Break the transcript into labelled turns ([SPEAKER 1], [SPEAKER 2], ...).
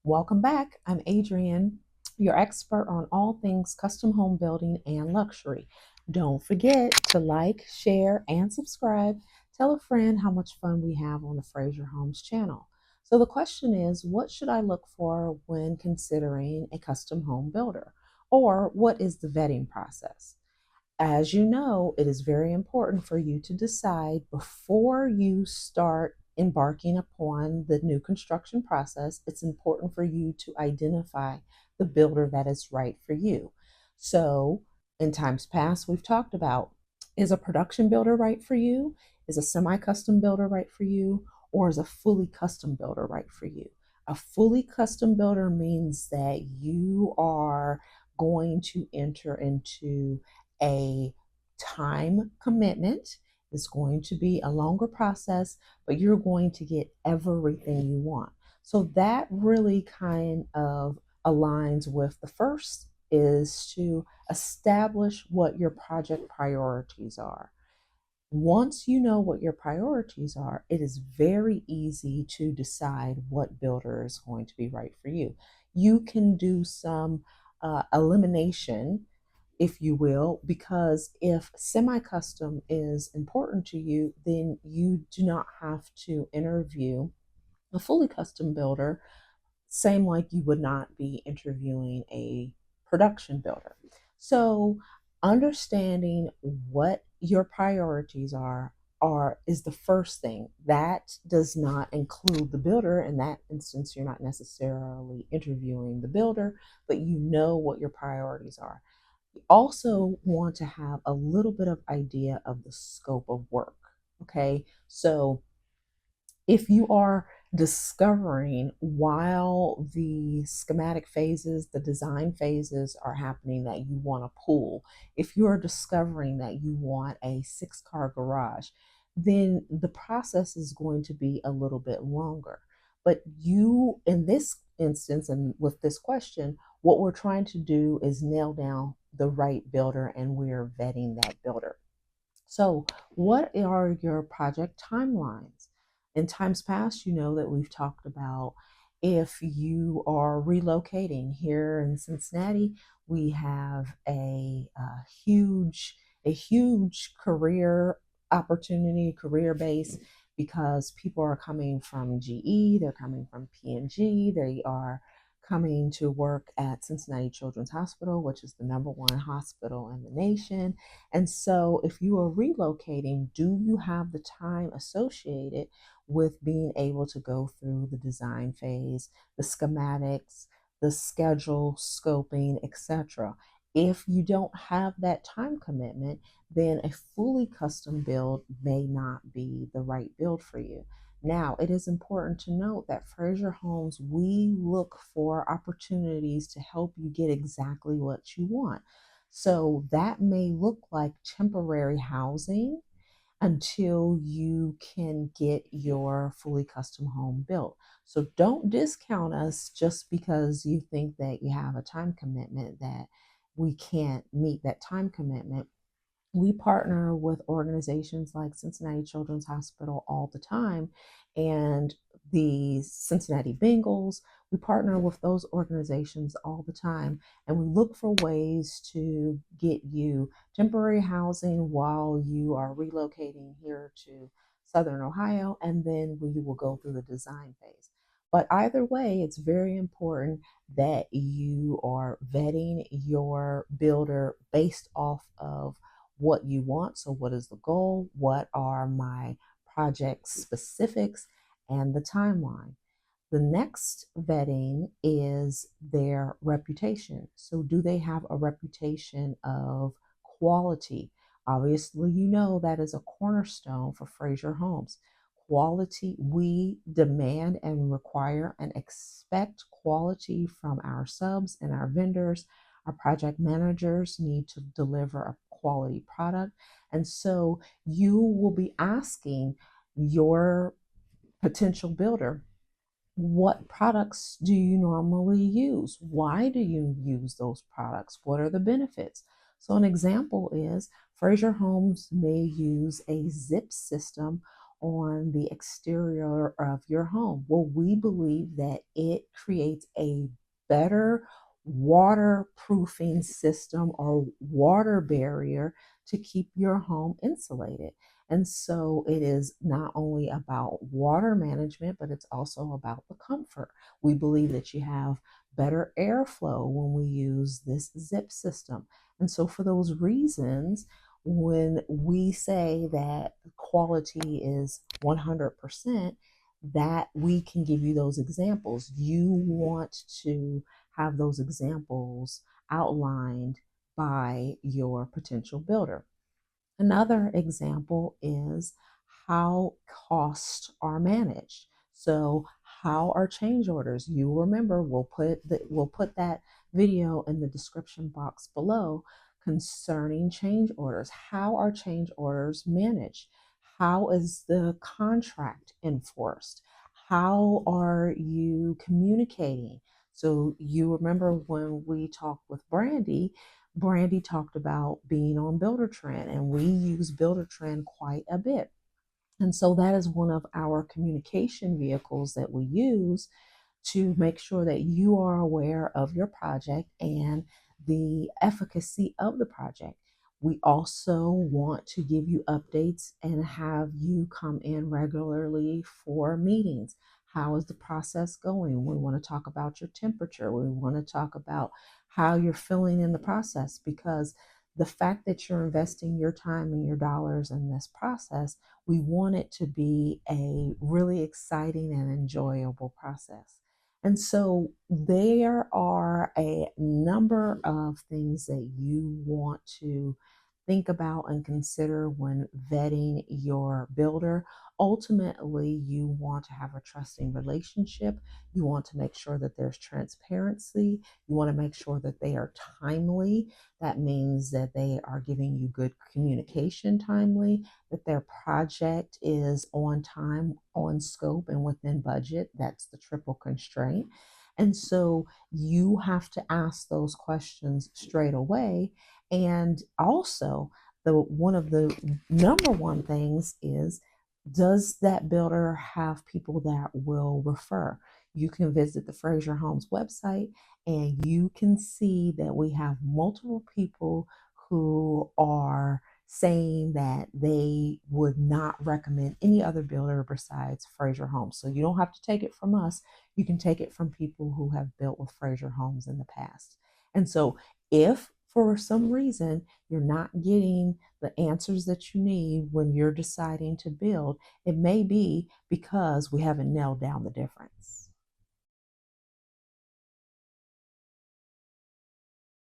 [SPEAKER 1] Welcome back. I'm Adrienne, your expert on all things custom home building and luxury. Don't forget to like, share, and subscribe. Tell a friend how much fun we have on the Fraser Homes channel. So, the question is, what should I look for when considering a custom home builder? Or what is the vetting process? As you know, it is very important for you to decide before you start embarking upon the new construction process. It's important for you to identify the builder that is right for you. So, in times past, we've talked about, is a production builder right for you? Is a semi custom builder right for you? Or is a fully custom builder right for you? A fully custom builder means that you are going to enter into a time commitment. It's going to be a longer process, but you're going to get everything you want. So that really kind of aligns with the first is to establish what your project priorities are. Once you know what your priorities are, it is very easy to decide what builder is going to be right for you. You can do some elimination, if you will, because if semi custom is important to you, then you do not have to interview a fully custom builder, same like you would not be interviewing a production builder. So, understanding what your priorities are is the first thing. That does not include the builder. In that instance, you're not necessarily interviewing the builder, but you know what your priorities are. You also want to have a little bit of idea of the scope of work. Okay, so if you are discovering while the schematic phases, the design phases are happening that you want a pool, if you're discovering that you want a 6 car garage, then the process is going to be a little bit longer. But you, in this instance, and with this question, what we're trying to do is nail down the right builder, and we're vetting that builder. So, what are your project timelines? In times past, you know that we've talked about if you are relocating here in Cincinnati, we have a huge career opportunity, career base, because people are coming from GE, they're coming from P&G, they are coming to work at Cincinnati Children's Hospital, which is the #1 hospital in the nation. And so, if you are relocating, do you have the time associated with being able to go through the design phase, the schematics, the schedule, scoping, etc.? If you don't have that time commitment, then a fully custom build may not be the right build for you. Now, it is important to note that Fraser Homes, we look for opportunities to help you get exactly what you want. So that may look like temporary housing until you can get your fully custom home built. So don't discount us just because you think that you have a time commitment, that we can't meet that time commitment. We partner with organizations like Cincinnati Children's Hospital all the time, and the Cincinnati Bengals. We partner with those organizations all the time, and we look for ways to get you temporary housing while you are relocating here to Southern Ohio, and then we will go through the design phase. But either way, it's very important that you are vetting your builder based off of what you want. So, what is the goal? What are my project specifics and the timeline? The next vetting is their reputation. So, do they have a reputation of quality? Obviously, you know that is a cornerstone for Fraser Homes. Quality, we demand and require and expect quality from our subs and our vendors. Our project managers need to deliver a quality product. And so you will be asking your potential builder, what products do you normally use? Why do you use those products? What are the benefits? So, an example is Fraser Homes may use a zip system on the exterior of your home? Well, we believe that it creates a better waterproofing system or water barrier to keep your home insulated. And so it is not only about water management, but it's also about the comfort. We believe that you have better airflow when we use this zip system. And so, for those reasons, when we say that quality is 100%, that we can give you those examples. You want to have those examples outlined by your potential builder. Another example is how costs are managed. So how are change orders? You remember we'll put that video in the description box below concerning change orders. How are change orders managed? How is the contract enforced? How are you communicating? So you remember when we talked with Brandy talked about being on Buildertrend, and we use Buildertrend quite a bit. And so that is one of our communication vehicles that we use to make sure that you are aware of your project and the efficacy of the project. We also want to give you updates and have you come in regularly for meetings. How is the process going? We want to talk about your temperature. We want to talk about how you're feeling in the process, because the fact that you're investing your time and your dollars in this process, we want it to be a really exciting and enjoyable process. And so there are a number of things that you want to think about and consider when vetting your builder. Ultimately, you want to have a trusting relationship. You want to make sure that there's transparency. You want to make sure that they are timely. That means that they are giving you good communication timely, that their project is on time, on scope, and within budget. That's the triple constraint. And so you have to ask those questions straight away. And also, the one of the number one things is, does that builder have people that will refer? You can visit the Fraser Homes website and you can see that we have multiple people who are saying that they would not recommend any other builder besides Fraser Homes. So you don't have to take it from us. You can take it from people who have built with Fraser Homes in the past. And so if for some reason you're not getting the answers that you need when you're deciding to build, it may be because we haven't nailed down the difference.